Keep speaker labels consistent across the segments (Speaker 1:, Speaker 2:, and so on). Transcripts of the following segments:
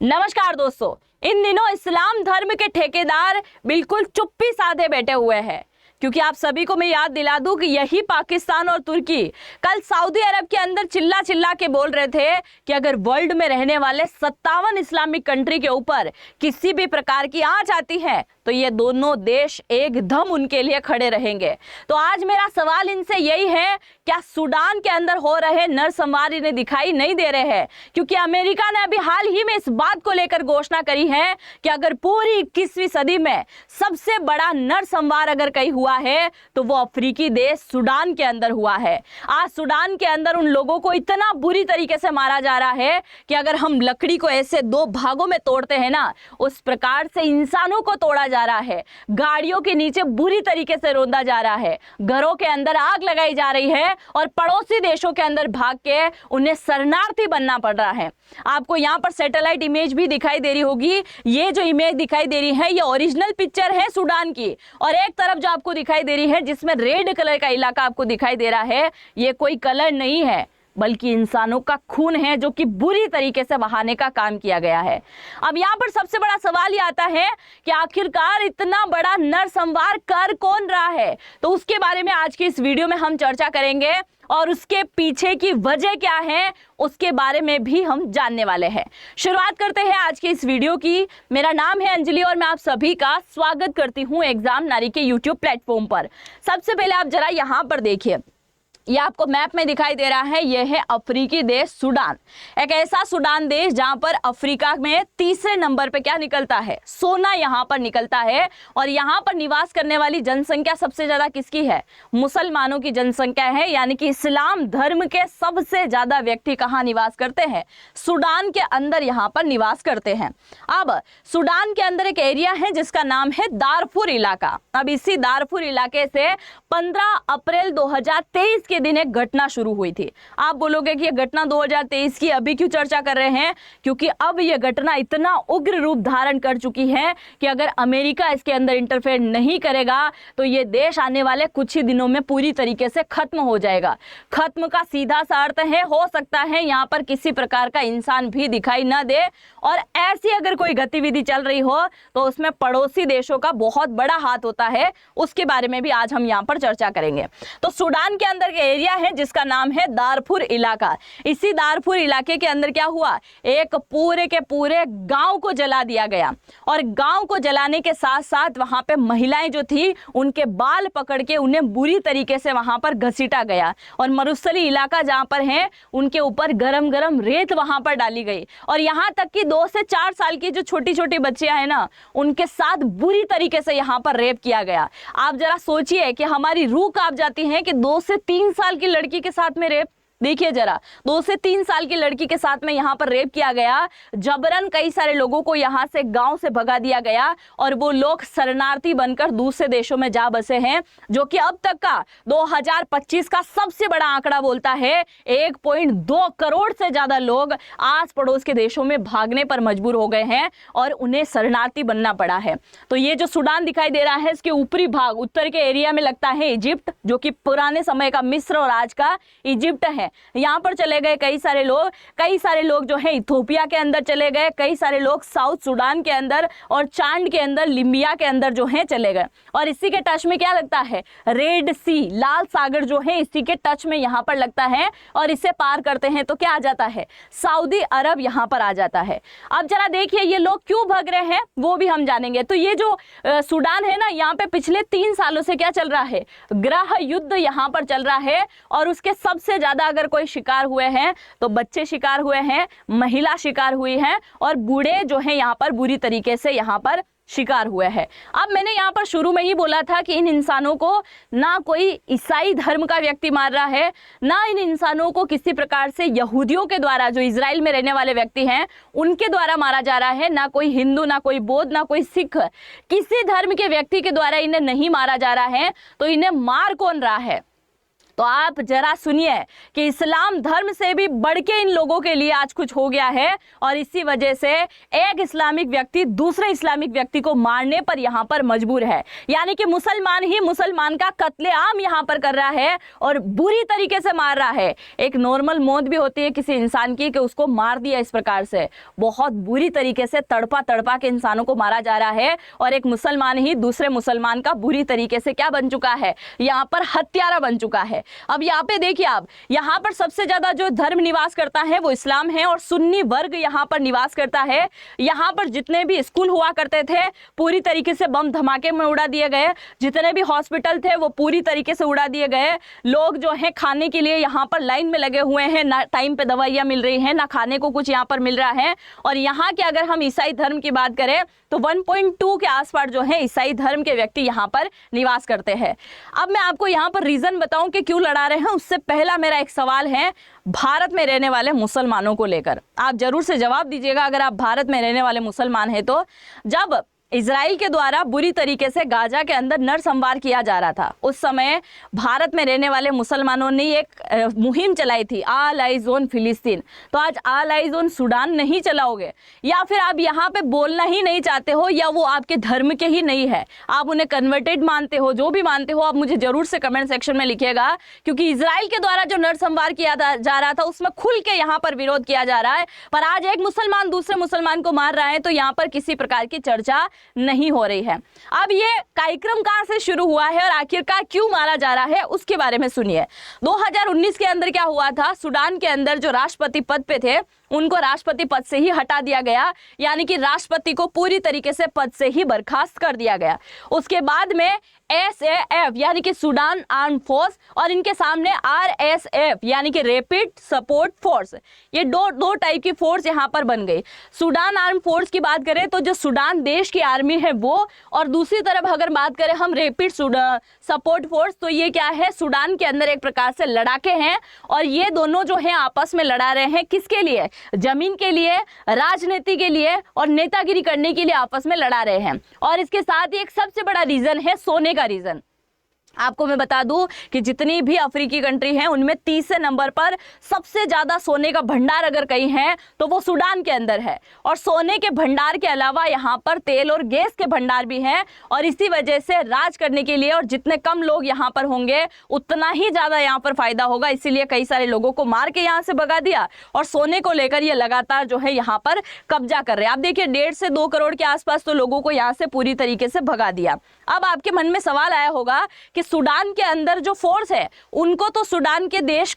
Speaker 1: नमस्कार दोस्तों। इन दिनों इस्लाम धर्म के ठेकेदार बिल्कुल चुप्पी साधे बैठे हुए हैं, क्योंकि आप सभी को मैं याद दिला दूं कि यही पाकिस्तान और तुर्की कल सऊदी अरब के अंदर चिल्ला चिल्ला के बोल रहे थे कि अगर वर्ल्ड में रहने वाले 57 इस्लामिक कंट्री के ऊपर किसी भी प्रकार की आंच आती है तो ये दोनों देश एकदम उनके लिए खड़े रहेंगे। तो आज मेरा सवाल इनसे यही है, क्या सूडान के अंदर हो रहे नरसंहार इन्हें दिखाई नहीं दे रहे हैं? क्योंकि अमेरिका ने अभी हाल ही में इस बात को लेकर घोषणा करी है कि अगर पूरी 21वीं सदी में सबसे बड़ा नरसंहार अगर कहीं हुआ है तो वो अफ्रीकी देश सूडान के अंदर हुआ है। आज सूडान के अंदर उन लोगों को इतना बुरी तरीके से मारा जा रहा है कि अगर हम लकड़ी को ऐसे दो भागों में तोड़ते हैं ना, उस प्रकार से इंसानों को तोड़ा जा रहा है। गाड़ियों के नीचे बुरी तरीके से रौंदा जा रहा है, घरों के अंदर आग लगाई जा रही है और पड़ोसी देशों के अंदर भाग के उन्हें शरणार्थी बनना पड़ रहा है। आपको यहाँ पर सैटेलाइट इमेज भी दिखाई दे रही होगी। ये जो इमेज दिखाई दे रही है ये ओरिजिनल पिक्चर है सूडान की, और एक तरफ जो आपको दिखाई दे रही है जिसमें रेड कलर का इलाका आपको दिखाई दे रहा है, ये कोई कलर नहीं है बल्कि इंसानों का खून है जो कि बुरी तरीके से बहाने का काम किया गया है। अब यहाँ पर सबसे बड़ा सवाल ये आता है कि आखिरकार इतना बड़ा नरसंहार कर कौन रहा है? तो उसके बारे में आज की इस वीडियो में हम चर्चा करेंगे और उसके पीछे की वजह क्या है उसके बारे में भी हम जानने वाले हैं। शुरुआत करते हैं आज की इस वीडियो की। मेरा नाम है अंजलि और मैं आप सभी का स्वागत करती हूँ एग्जाम नारी के यूट्यूब प्लेटफॉर्म पर। सबसे पहले आप जरा यहाँ पर देखिए, यह आपको मैप में दिखाई दे रहा है, यह है अफ्रीकी देश सूडान। एक ऐसा सूडान देश जहां पर अफ्रीका में तीसरे नंबर पे क्या निकलता है? सोना यहां पर निकलता है। और यहां पर निवास करने वाली जनसंख्या सबसे ज्यादा किसकी है? मुसलमानों की जनसंख्या है, यानी कि इस्लाम धर्म के सबसे ज्यादा व्यक्ति कहां निवास करते हैं? सूडान के अंदर यहां पर निवास करते हैं। अब सूडान के अंदर एक एरिया है जिसका नाम है दारफुर इलाका। अब इसी दारफुर इलाके से 15 अप्रैल 2023 के दिन एक घटना शुरू हुई थी। आप बोलोगे कि ये घटना 2023 की अभी क्यों चर्चा कर रहे हैं? क्योंकि अब ये घटना इतना उग्र रूप धारण कर चुकी है कि अगर अमेरिका इसके अंदर इंटरफेयर नहीं करेगा तो ये देश आने वाले कुछ ही दिनों में पूरी तरीके से खत्म हो जाएगा। खत्म का सीधा सा अर्थ है, हो सकता है यहाँ पर किसी प्रकार का इंसान भी दिखाई न दे, और ऐसी अगर कोई गतिविधि चल रही हो तो उसमें पड़ोसी देशों का बहुत बड़ा हाथ होता है। उसके बारे में भी आज हम यहाँ पर चर्चा करेंगे। तो सूडान के अंदर एरिया है जिसका नाम है दारफुर इलाका। इसी दारफुर इलाके के अंदर क्या हुआ? एक पूरे के पूरे गांव को जला दिया गया, और गांव को जलाने के साथ साथ वहां पे महिलाएं जो थी उनके बाल पकड़ के उन्हें बुरी तरीके से वहां पर घसीटा गया, और मरुस्थली इलाका जहां पर है उनके ऊपर गरम गरम रेत वहां पर डाली गई, और यहां तक कि 2 से 4 साल की जो छोटी छोटी बच्चियां हैं ना, उनके साथ बुरी तरीके से यहां पर रेप किया गया। आप जरा सोचिए कि हमारी रूह कांप जाती है कि 2 से 3 साल की लड़की के साथ में रेप। देखिए जरा, 2 से 3 साल की लड़की के साथ में यहाँ पर रेप किया गया। जबरन कई सारे लोगों को यहाँ से गांव से भगा दिया गया, और वो लोग शरणार्थी बनकर दूसरे देशों में जा बसे हैं, जो कि अब तक का 2025 का सबसे बड़ा आंकड़ा बोलता है। 1.2 करोड़ से ज्यादा लोग आस पड़ोस के देशों में भागने पर मजबूर हो गए हैं और उन्हें शरणार्थी बनना पड़ा है। तो ये जो सूडान दिखाई दे रहा है इसके ऊपरी भाग उत्तर के एरिया में लगता है इजिप्ट, जो कि पुराने समय का मिस्र और आज का इजिप्ट है। यहां पर चले गए कई सारे लोग जो है इथोपिया के अंदर चले गए, कई सारे लोग साउथ सूडान के अंदर और चांद के अंदर, लिम्बिया के अंदर जो है चले गए। और इसी के टच में क्या लगता है? रेड सी, लाल सागर जो है इसी के टच में यहां पर लगता है, और इसे पार करते हैं तो क्या आ जाता है? सऊदी अरब यहां पर आ जाता है। अब जरा देखिए ये लोग क्यों भाग रहे हैं वो भी हम जानेंगे। तो ये जो सूडान है ना, यहाँ पे पिछले 3 सालों से क्या चल रहा है? गृह युद्ध यहाँ पर चल रहा है, और उसके सबसे ज्यादा अगर कोई शिकार हुए हैं तो बच्चे शिकार हुए हैं, महिला शिकार हुई है, और बूढ़े जो है यहाँ पर बुरी तरीके से यहाँ पर शिकार हुए हैं। अब मैंने यहाँ पर शुरू में ही बोला था कि इन इंसानों को ना कोई ईसाई धर्म का व्यक्ति मार रहा है, ना इन इंसानों को किसी प्रकार से यहूदियों के द्वारा, जो इजराइल में रहने वाले व्यक्ति हैं उनके द्वारा मारा जा रहा है, ना कोई हिंदू, ना कोई बौद्ध, ना कोई सिख, किसी धर्म के व्यक्ति के द्वारा इन्हें नहीं मारा जा रहा है। तो इन्हें मार कौन रहा है? तो आप जरा सुनिए कि इस्लाम धर्म से भी बढ़ के इन लोगों के लिए आज कुछ हो गया है और इसी वजह से एक इस्लामिक व्यक्ति दूसरे इस्लामिक व्यक्ति को मारने पर यहां पर मजबूर है। यानी कि मुसलमान ही मुसलमान का कत्लेआम यहां पर कर रहा है और बुरी तरीके से मार रहा है। एक नॉर्मल मौत भी होती है किसी इंसान की कि उसको मार दिया इस प्रकार से, बहुत बुरी तरीके से तड़पा तड़पा के इंसानों को मारा जा रहा है और एक मुसलमान ही दूसरे मुसलमान का बुरी तरीके से क्या बन चुका है, यहां पर हत्यारा बन चुका है। अब यहाँ पे देखिए आप, यहाँ पर सबसे ज्यादा जो धर्म निवास करता है वो इस्लाम है और सुन्नी वर्ग यहाँ पर निवास करता है। यहाँ पर जितने भी स्कूल हुआ करते थे पूरी तरीके से बम धमाके में उड़ा दिए गए, जितने भी हॉस्पिटल थे वो पूरी तरीके से उड़ा दिए गए। लोग जो है खाने के लिए यहाँ पर लाइन में लगे हुए हैं, ना टाइम पे दवाइयाँ मिल रही हैं, ना खाने को कुछ यहाँ पर मिल रहा है। और यहाँ के अगर हम ईसाई धर्म की बात करें तो 1.2 के आसपास जो है ईसाई धर्म के व्यक्ति यहाँ पर निवास करते हैं। अब मैं आपको यहाँ पर रीजन बताऊं कि क्यों लड़ा रहे हैं, उससे पहला मेरा एक सवाल है भारत में रहने वाले मुसलमानों को लेकर। आप जरूर से जवाब दीजिएगा अगर आप भारत में रहने वाले मुसलमान हैं तो। जब इजराइल के द्वारा बुरी तरीके से गाजा के अंदर नरसंहार किया जा रहा था उस समय भारत में रहने वाले मुसलमानों ने एक मुहिम चलाई थी, ऑल आइज ऑन फिलिस्तीन। तो आज ऑल आइज ऑन सूडान नहीं चलाओगे या फिर आप यहाँ पे बोलना ही नहीं चाहते हो या वो आपके धर्म के ही नहीं है, आप उन्हें कन्वर्टेड मानते हो, जो भी मानते हो आप मुझे जरूर से कमेंट सेक्शन में लिखिएगा। क्योंकि इजराइल के द्वारा जो नरसंहार किया जा रहा था उसमें खुल के यहाँ पर विरोध किया जा रहा है, पर आज एक मुसलमान दूसरे मुसलमान को मार रहा है तो यहाँ पर किसी प्रकार की चर्चा नहीं हो रही है। अब ये कार्यक्रम कहां से शुरू हुआ है और आखिरकार क्यों मारा जा रहा है उसके बारे में सुनिए। 2019 के अंदर क्या हुआ था, सूडान के अंदर जो राष्ट्रपति पद पे थे उनको राष्ट्रपति पद से ही हटा दिया गया, यानी कि राष्ट्रपति को पूरी तरीके से पद से ही बर्खास्त कर दिया गया। उसके बाद में SAF यानी कि सूडान आर्म फोर्स और इनके सामने RSF यानी कि रैपिड सपोर्ट फोर्स, ये दो टाइप की फोर्स यहाँ पर बन गई। सूडान आर्म फोर्स की बात करें तो जो सूडान देश की आर्मी है वो, और दूसरी तरफ अगर बात करें हम रैपिड सपोर्ट फोर्स तो ये क्या है, सूडान के अंदर एक प्रकार से लड़ाके हैं और ये दोनों जो है आपस में लड़ा रहे हैं। किसके लिए? जमीन के लिए, राजनीति के लिए और नेतागिरी करने के लिए आपस में लड़ा रहे हैं। और इसके साथ ही एक सबसे बड़ा रीजन है सोने का रीजन। आपको मैं बता दूं कि जितनी भी अफ्रीकी कंट्री हैं उनमें 30 नंबर पर सबसे ज्यादा सोने का भंडार अगर कहीं है तो वो सूडान के अंदर है। और सोने के भंडार के अलावा यहाँ पर तेल और गैस के भंडार भी हैं और इसी वजह से राज करने के लिए और जितने कम लोग यहाँ पर होंगे उतना ही ज्यादा यहाँ पर फायदा होगा, इसीलिए कई सारे लोगों को मार के यहाँ से भगा दिया और सोने को लेकर ये लगातार जो है यहाँ पर कब्जा कर रहे हैं। आप देखिए 1.5 से 2 करोड़ के आसपास तो लोगों को यहाँ से पूरी तरीके से भगा दिया। अब आपके मन में सवाल आया होगा कि सूडान के अंदर जो फोर्स है उनको तो सूडान देश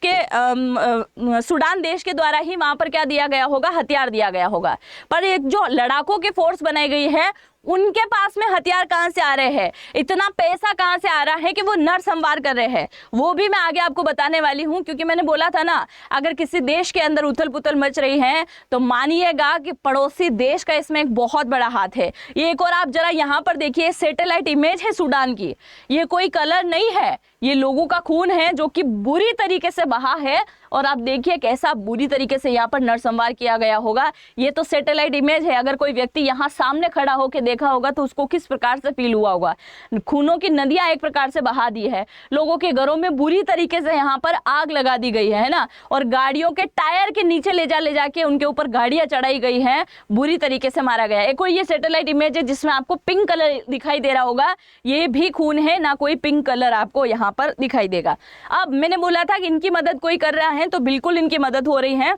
Speaker 1: के द्वारा ही वहां पर क्या दिया गया होगा, हथियार दिया गया होगा, पर एक जो लड़ाकों की फोर्स बनाई गई है उनके पास में हथियार कहां से आ रहे हैं, इतना पैसा कहां से आ रहा है कि वो नरसंहार कर रहे हैं, वो भी मैं आगे आपको बताने वाली हूं। क्योंकि मैंने बोला था ना, अगर किसी देश के अंदर उथल पुथल मच रही है तो मानिएगा कि पड़ोसी देश का इसमें एक बहुत बड़ा हाथ है। ये एक और आप जरा यहाँ पर देखिए, सैटेलाइट इमेज है सूडान की, ये कोई कलर नहीं है, ये लोगों का खून है जो कि बुरी तरीके से बहा है। और आप देखिए कैसा बुरी तरीके से यहाँ पर नरसंहार किया गया होगा। ये तो सैटेलाइट इमेज है, अगर कोई व्यक्ति यहाँ सामने खड़ा होकर देखा होगा तो उसको किस प्रकार से फील हुआ होगा। खूनों की नदियां एक प्रकार से बहा दी है, लोगों के घरों में बुरी तरीके से यहाँ पर आग लगा दी गई है ना, और गाड़ियों के टायर के नीचे ले जाके उनके ऊपर गाड़ियां चढ़ाई गई हैं, बुरी तरीके से मारा गया। एक और ये सैटेलाइट इमेज है जिसमें आपको पिंक कलर दिखाई दे रहा होगा, ये भी खून है, ना कोई पिंक कलर आपको यहाँ पर दिखाई देगा। अब मैंने बोला था कि इनकी मदद कोई कर रहा है तो बिल्कुल इनकी मदद हो रही है।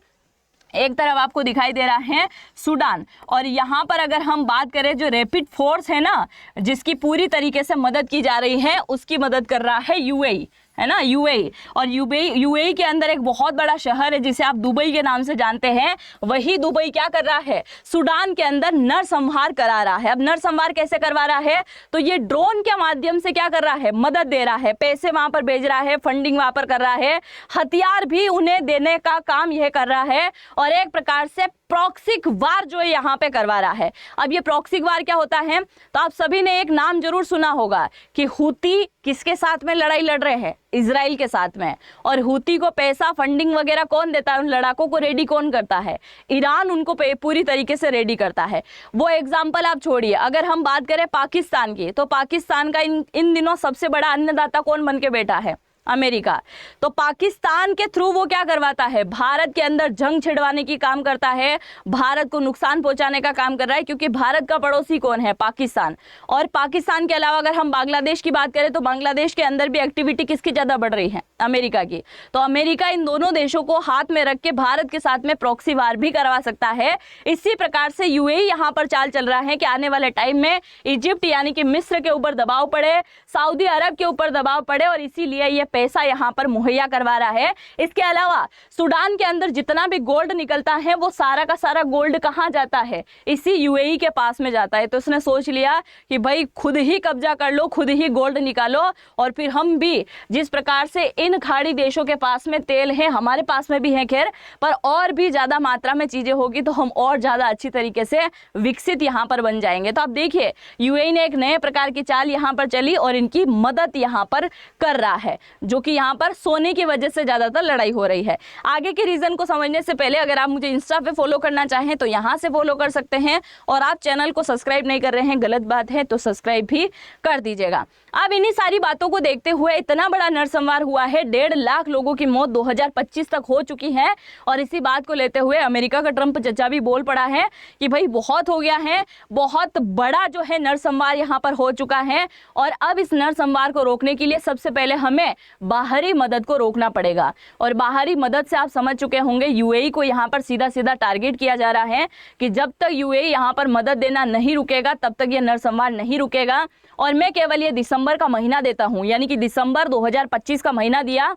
Speaker 1: एक तरफ आपको दिखाई दे रहा है सूडान, और यहाँ पर अगर हम बात करें जो रैपिड फोर्स है ना, जिसकी पूरी तरीके से मदद की जा रही है, उसकी मदद कर रहा है यूएई, है ना, यूएई। और यूएई के अंदर एक बहुत बड़ा शहर है जिसे आप दुबई के नाम से जानते हैं, वही दुबई क्या कर रहा है, सूडान के अंदर नरसंहार करा रहा है। अब नरसंहार कैसे करवा रहा है, तो ये ड्रोन के माध्यम से क्या कर रहा है, मदद दे रहा है, पैसे वहां पर भेज रहा है, फंडिंग वहां पर कर रहा है, हथियार भी उन्हें देने का काम यह कर रहा है, और एक प्रकार से प्रॉक्सिक वार जो है यहाँ पे करवा रहा है। अब ये प्रॉक्सिक वार क्या होता है, तो आप सभी ने एक नाम जरूर सुना होगा कि हूती किसके साथ में लड़ाई लड़ रहे हैं, इजराइल के साथ में। और हूती को पैसा फंडिंग वगैरह कौन देता है, उन लड़ाकों को रेडी कौन करता है, ईरान उनको पूरी तरीके से रेडी करता है। वो एग्जाम्पल आप छोड़िए, अगर हम बात करें पाकिस्तान की, तो पाकिस्तान का इन दिनों सबसे बड़ा अन्नदाता कौन बन के बैठा है, अमेरिका। तो पाकिस्तान के थ्रू वो क्या करवाता है, भारत के अंदर जंग छिड़वाने की काम करता है, भारत को नुकसान पहुंचाने का काम कर रहा है, क्योंकि भारत का पड़ोसी कौन है, पाकिस्तान। और पाकिस्तान के अलावा अगर हम बांग्लादेश की बात करें तो बांग्लादेश के अंदर भी एक्टिविटी किसकी ज्यादा बढ़ रही है, अमेरिका की। तो अमेरिका इन दोनों देशों को हाथ में रख के भारत के साथ में प्रॉक्सी वार भी करवा सकता है। इसी प्रकार से यूएई यहां पर चाल चल रहा है कि आने वाले टाइम में इजिप्ट यानी कि मिस्र के ऊपर दबाव पड़े, सऊदी अरब के ऊपर दबाव पड़े, और इसीलिए ये पैसा यहां पर मुहैया करवा रहा है। इसके अलावा सूडान के अंदर जितना भी गोल्ड निकलता है वो सारा का सारा गोल्ड कहां जाता है, इसी यूएई के पास में जाता है। तो उसने सोच लिया कि भाई खुद ही कब्जा कर लो, खुद ही गोल्ड निकालो, और फिर हम भी जिस प्रकार से इन खाड़ी देशों के पास में तेल है, हमारे पास में भी है खैर, पर और भी ज्यादा मात्रा में चीजें होगी तो हम और ज्यादा अच्छी तरीके से विकसित यहां पर बन जाएंगे। तो आप देखिए यूएई ने एक नए प्रकार की चाल यहां पर चली और इनकी मदद यहां पर कर रहा है, जो कि यहां पर सोने की वजह से ज्यादातर लड़ाई हो रही है। आगे के रीजन को समझने से पहले अगर आप मुझे इंस्टा पे फॉलो करना चाहें तो यहां से फॉलो कर सकते हैं, और आप चैनल को सब्सक्राइब नहीं कर रहे हैं, गलत बात है, तो सब्सक्राइब भी कर दीजिएगा। अब इन्हीं सारी बातों को देखते हुए इतना बड़ा नरसंहार हुआ है, 1.5 लाख लोगों की मौत 2025 तक हो चुकी है, और इसी बात को लेते हुए अमेरिका का ट्रंप चचा भी बोल पड़ा है कि भाई बहुत हो गया है, बहुत बड़ा जो है नरसंहार यहां पर हो चुका है, और अब इस नरसंहार को रोकने के लिए सबसे पहले हमें बाहरी मदद को रोकना पड़ेगा। और बाहरी मदद से आप समझ चुके होंगे यूएई को यहां पर सीधा सीधा टारगेट किया जा रहा है कि जब तक यूएई यहां पर मदद देना नहीं रुकेगा तब तक ये नरसंहार नहीं रुकेगा। और मैं केवल ये दिसंबर का महीना देता हूं, यानी कि दिसंबर 2025 का महीना दिया,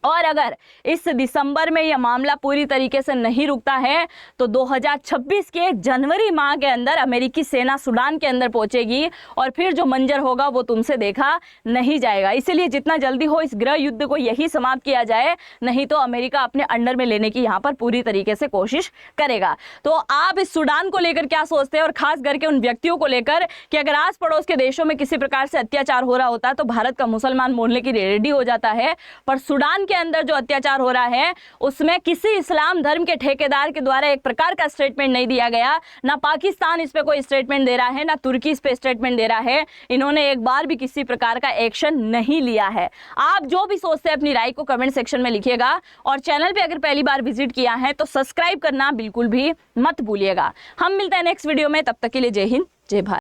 Speaker 1: और अगर इस दिसंबर में यह मामला पूरी तरीके से नहीं रुकता है तो 2026 के जनवरी माह के अंदर अमेरिकी सेना सूडान के अंदर पहुंचेगी, और फिर जो मंजर होगा वो तुमसे देखा नहीं जाएगा। इसीलिए जितना जल्दी हो इस गृह युद्ध को यही समाप्त किया जाए, नहीं तो अमेरिका अपने अंडर में लेने की यहाँ पर पूरी तरीके से कोशिश करेगा। तो आप इस सूडान को लेकर क्या सोचते हैं, और खास करके उन व्यक्तियों को लेकर कि अगर आस पड़ोस के देशों में किसी प्रकार से अत्याचार हो रहा होता तो भारत का मुसलमान बोलने की रेडी हो जाता है, पर सूडान के अंदर जो अत्याचार हो रहा है उसमें किसी इस्लाम धर्म के ठेकेदार के द्वारा एक प्रकार का स्टेटमेंट नहीं दिया गया। ना पाकिस्तान इस पे कोई स्टेटमेंट दे रहा है, ना तुर्की इस पे स्टेटमेंट दे रहा है। इन्होंने एक बार भी किसी प्रकार का एक्शन नहीं लिया है। आप जो भी सोचते हैं अपनी राय को कमेंट सेक्शन में लिखिएगा, और चैनल पे अगर पहली बार विजिट किया है तो सब्सक्राइब करना बिल्कुल भी मत भूलिएगा। हम मिलते हैं नेक्स्ट वीडियो में, तब तक के लिए जय हिंद, जय भारत।